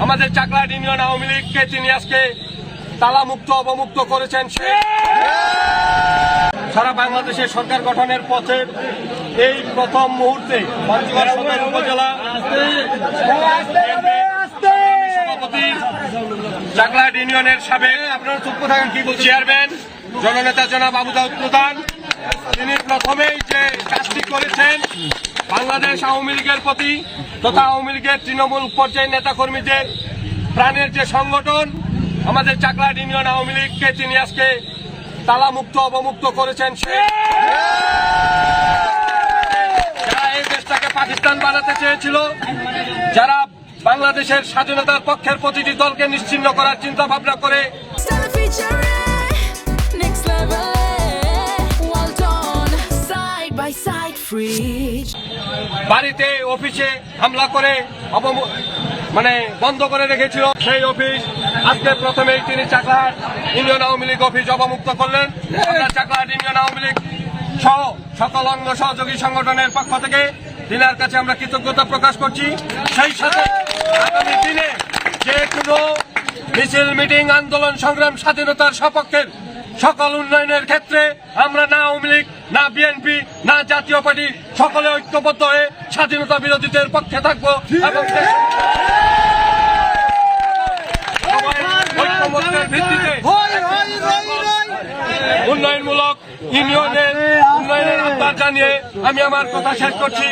আমাদের চাকলাহাট ইউনিয়ন আওয়ামী লীগকে তিনি আজকে তালামুক্ত অবমুক্ত করেছেন। সারা বাংলাদেশে সরকার গঠনের পথের এই প্রথম মুহূর্তে পঞ্চগড় সদর উপজেলা সভাপতি চাকলাহাট ইউনিয়নের সাবেক আপনারা চুপ থাকেন কি বলছি চেয়ারম্যান জননেতা জনাব আবু দাউদ প্রধান, তিনি প্রথমেই যে কাজটি করেছেন বাংলাদেশ আওয়ামী লীগের প্রতি তথা আওয়ামী লীগের তৃণমূল পর্যায়ের নেতাকর্মীদের প্রাণের যে সংগঠন আমাদের চাকলাহাট ইউনিয়ন আওয়ামী লীগকে তিনি আজকে তালামুক্ত অবমুক্ত করেছেন। যারা এই দেশটাকে পাকিস্তান বানাতে চেয়েছিল, যারা বাংলাদেশের স্বাধীনতার পক্ষের প্রতিটি দলকে নিশ্চিহ্ন করার চিন্তা ভাবনা করে বাড়িতে অফিসে হামলা করে বন্ধ করে রেখেছিল, সেই অফিস আজকে প্রথমেই তিনি চাকলাহাট ইউনিয়ন আওয়ামী লীগ অফিস অবমুক্ত করলেন। আমরা চাকলাহাট ইউনিয়ন আওয়ামী লীগ সহ সকল অঙ্গ সহযোগী সংগঠনের পক্ষ থেকে তিনার কাছে আমরা কৃতজ্ঞতা প্রকাশ করছি। সেই সাথে আগামী দিনে যে কোনো মিছিল মিটিং আন্দোলন সংগ্রাম স্বাধীনতার সপক্ষের সকল উন্নয়নের ক্ষেত্রে আমরা না আওয়ামী লীগ না বিএনপি না জাতীয় পার্টি সকলে ঐক্যবদ্ধ হয়ে স্বাধীনতা বিরোধীদের পক্ষে থাকবো এবং ঐক্যমত্যের ভিত্তিতে উন্নয়নমূলক ইউনিয়নের উন্নয়নের আহ্বান জানিয়ে আমি আমার কথা শেষ করছি।